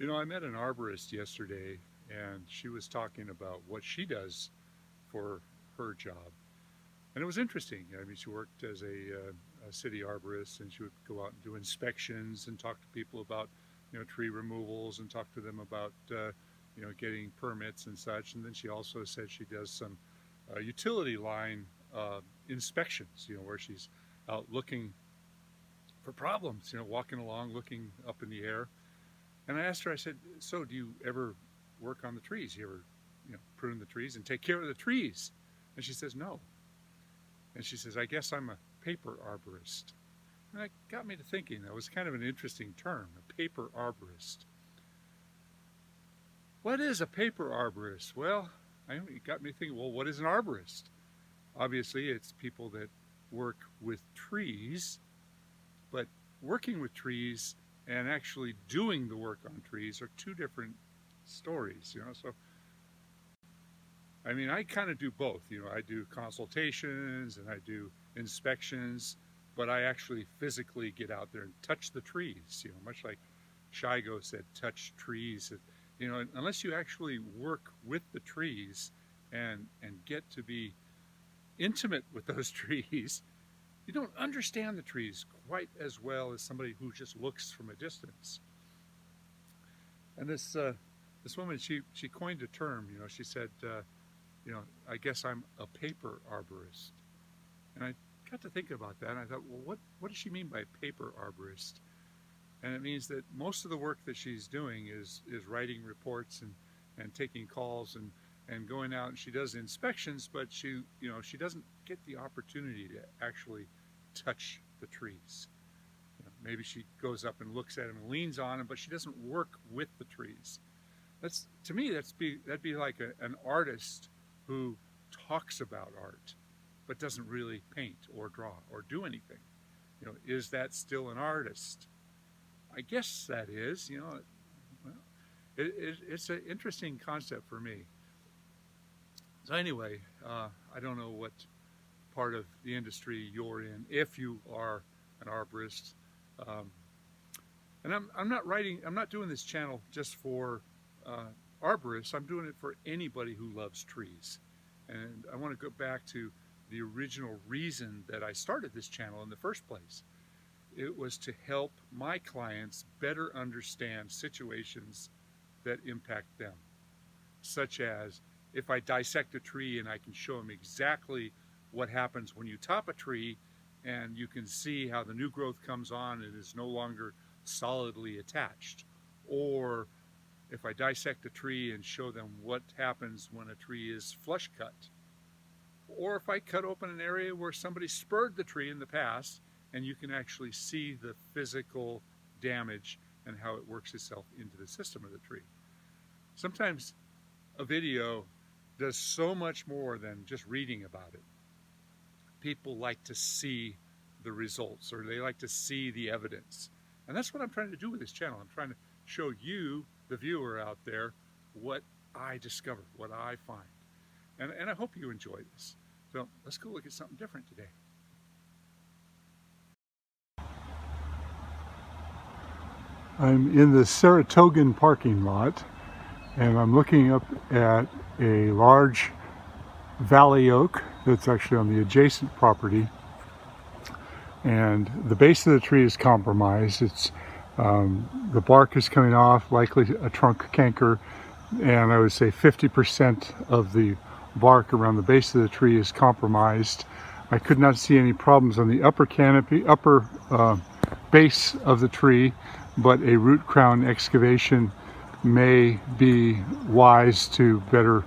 I met an arborist yesterday, and she was talking about what she does for her job. And it was interesting. I mean, she worked as a city arborist, and she would go out and do inspections and talk to people about, tree removals and talk to them about, getting permits and such. And then she also said she does some utility line inspections, where she's out looking for problems, walking along, looking up in the air. And I asked her, I said, so do you ever work on the trees? You ever, prune the trees and take care of the trees? And she says, no. And she says, I guess I'm a paper arborist. And that got me to thinking. That was kind of an interesting term, a paper arborist. What is a paper arborist? Well, it got me thinking, well, what is an arborist? Obviously, it's people that work with trees, but working with trees and actually doing the work on trees are two different stories, So, I kind of do both. I do consultations and I do inspections, but I actually physically get out there and touch the trees, much like Shigo said, touch trees. Unless you actually work with the trees and get to be intimate with those trees, you don't understand the trees quite as well as somebody who just looks from a distance. And this woman, she coined a term. She said, I guess I'm a paper arborist. And I got to thinking about that, and I thought, well, what does she mean by paper arborist? And it means that most of the work that she's doing is writing reports and taking calls and going out, and she does inspections, but she doesn't get the opportunity to actually touch the trees. Maybe she goes up and looks at them and leans on them, but she doesn't work with the trees. To me, that'd be like an artist who talks about art, but doesn't really paint or draw or do anything. Is that still an artist? I guess that is. Well, it's an interesting concept for me. So anyway, I don't know what part of the industry you're in, if you are an arborist. And I'm not doing this channel just for arborists. I'm doing it for anybody who loves trees. And I want to go back to the original reason that I started this channel in the first place. It was to help my clients better understand situations that impact them, such as if I dissect a tree and I can show them exactly what happens when you top a tree and you can see how the new growth comes on and is no longer solidly attached. Or if I dissect a tree and show them what happens when a tree is flush cut. Or if I cut open an area where somebody spurred the tree in the past and you can actually see the physical damage and how it works itself into the system of the tree. Sometimes a video does so much more than just reading about it. People like to see the results, or they like to see the evidence. And that's what I'm trying to do with this channel. I'm trying to show you, the viewer out there, what I discover, what I find. And I hope you enjoy this. So let's go look at something different today. I'm in the Saratogan parking lot, and I'm looking up at a large valley oak that's actually on the adjacent property. And the base of the tree is compromised. It's the bark is coming off, likely a trunk canker, and I would say 50% of the bark around the base of the tree is compromised. I could not see any problems on the upper canopy, base of the tree, but a root crown excavation may be wise to better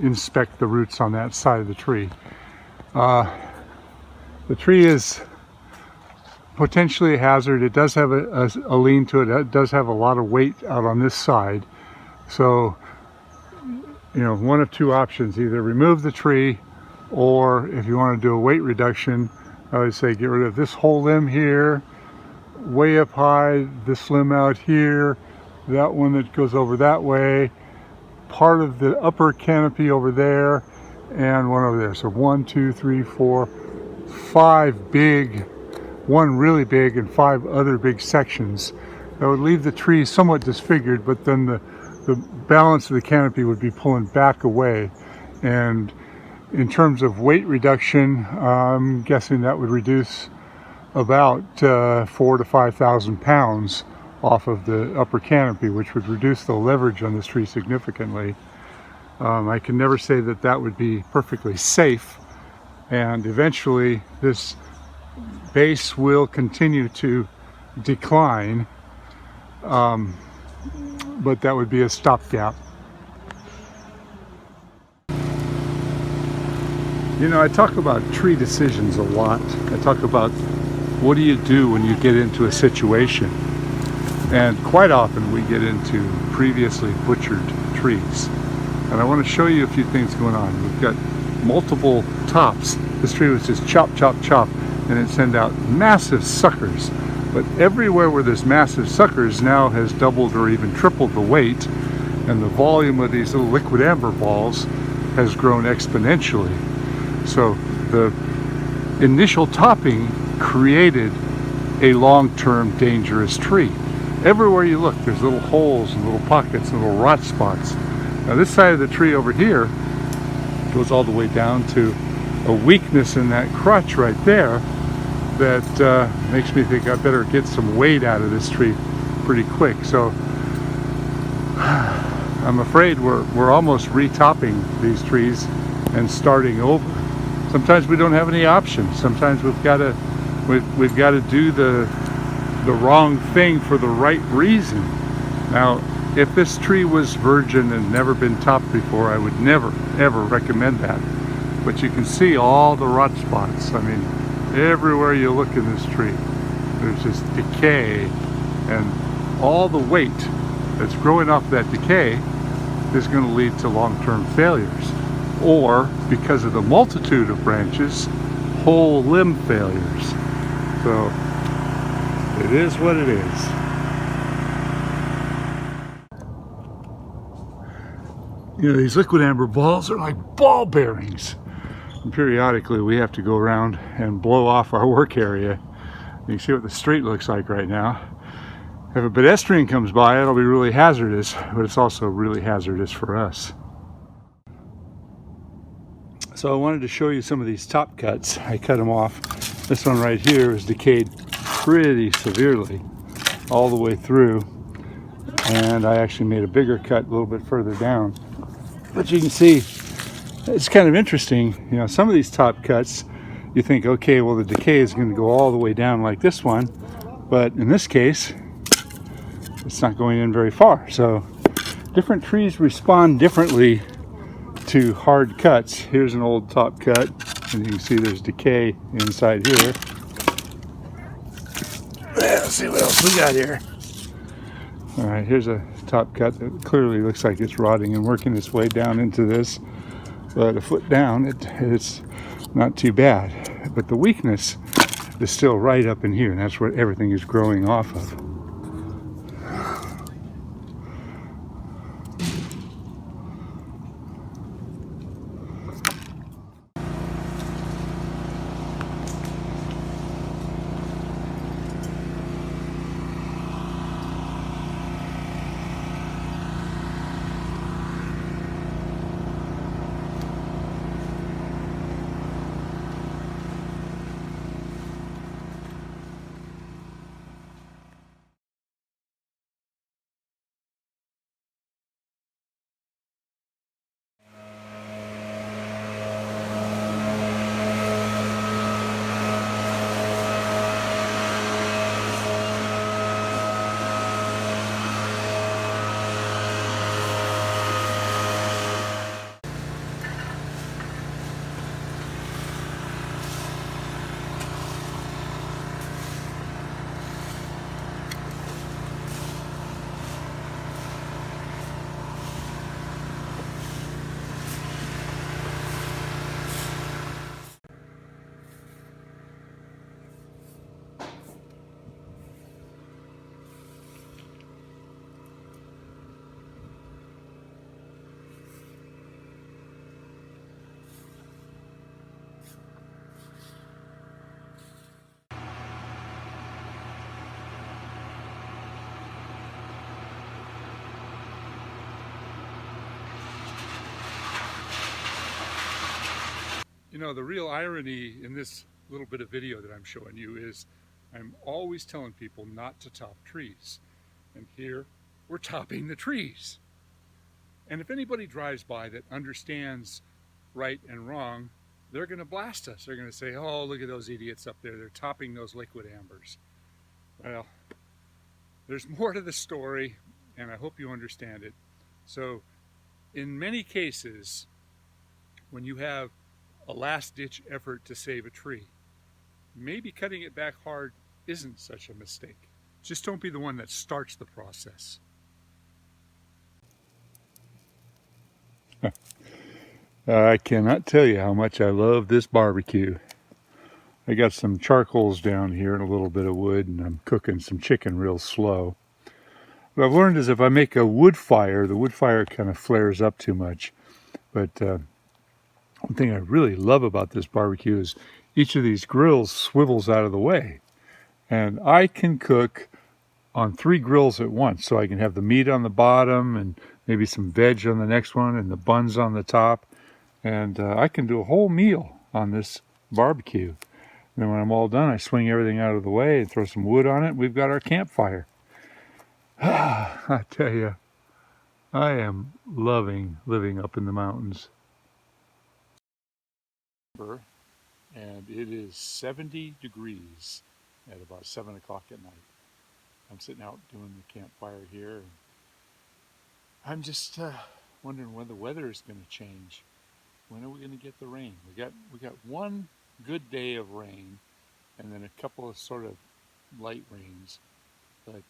inspect the roots on that side of the tree. The tree is potentially a hazard. It does have a lean to it. It does have a lot of weight out on this side. So, one of two options: either remove the tree, or if you want to do a weight reduction, I would say get rid of this whole limb here, way up high, this limb out here, that one that goes over that way, part of the upper canopy over there, and one over there. So 1, 2, 3, 4, 5 big, one really big and 5 other big sections That would leave the tree somewhat disfigured, but then the balance of the canopy would be pulling back away. And in terms of weight reduction, I'm guessing that would reduce about 4,000 to 5,000 pounds off of the upper canopy, which would reduce the leverage on this tree significantly. I can never say that that would be perfectly safe, and eventually this base will continue to decline, but that would be a stopgap. You know, I talk about tree decisions a lot. I talk about what do you do when you get into a situation, and quite often we get into previously butchered trees. And I want to show you a few things going on. We've got multiple tops. This tree was just chop, chop, chop, and it sent out massive suckers. But everywhere where there's massive suckers now has doubled or even tripled the weight, and the volume of these little liquid amber balls has grown exponentially. So the initial topping created a long-term dangerous tree. Everywhere you look, there's little holes and little pockets and little rot spots. Now this side of the tree over here goes all the way down to a weakness in that crotch right there that makes me think I better get some weight out of this tree pretty quick. So I'm afraid we're almost retopping these trees and starting over. Sometimes we don't have any options. Sometimes we've got to do the wrong thing for the right reason. Now, if this tree was virgin and never been topped before, I would never, ever recommend that. But you can see all the rot spots. I mean, everywhere you look in this tree, there's just decay, and all the weight that's growing off that decay is going to lead to long-term failures. Or, because of the multitude of branches, whole limb failures. So, it is what it is. You know, these liquid amber balls are like ball bearings. And periodically we have to go around and blow off our work area. You can see what the street looks like right now. If a pedestrian comes by, it'll be really hazardous, but it's also really hazardous for us. So I wanted to show you some of these top cuts. I cut them off. This one right here is decayed pretty severely all the way through, and I actually made a bigger cut a little bit further down. But you can see it's kind of interesting. You know, some of these top cuts you think, okay, well the decay is going to go all the way down like this one, but in this case it's not going in very far. So different trees respond differently to hard cuts. Here's an old top cut, and you can see there's decay inside here. Let's see what else we got here. All right, here's a top cut that clearly looks like it's rotting and working its way down into this, but a foot down it's not too bad. But the weakness is still right up in here, and that's where everything is growing off of. You know, the real irony in this little bit of video that I'm showing you is I'm always telling people not to top trees. And here we're topping the trees. And if anybody drives by that understands right and wrong, they're going to blast us. They're going to say, oh, look at those idiots up there. They're topping those liquid ambers. Well, there's more to the story, and I hope you understand it. So in many cases, when you have a last-ditch effort to save a tree, maybe cutting it back hard isn't such a mistake. Just don't be the one that starts the process. I cannot tell you how much I love this barbecue. I got some charcoals down here and a little bit of wood, and I'm cooking some chicken real slow. What I've learned is if I make a wood fire, the wood fire kind of flares up too much. But one thing I really love about this barbecue is each of these grills swivels out of the way. And I can cook on 3 grills at once. So I can have the meat on the bottom and maybe some veg on the next one and the buns on the top. And I can do a whole meal on this barbecue. And then when I'm all done, I swing everything out of the way and throw some wood on it. We've got our campfire. I tell you, I am loving living up in the mountains. And it is 70 degrees at about 7 o'clock at night. I'm sitting out doing the campfire here. And I'm just wondering when the weather is going to change. When are we going to get the rain? We got one good day of rain, and then a couple of sort of light rains. But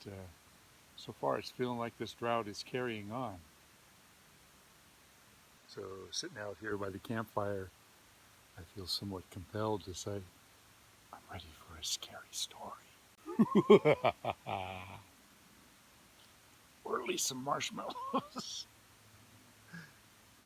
so far, it's feeling like this drought is carrying on. So sitting out here by the campfire, I feel somewhat compelled to say, I'm ready for a scary story. Or at least some marshmallows.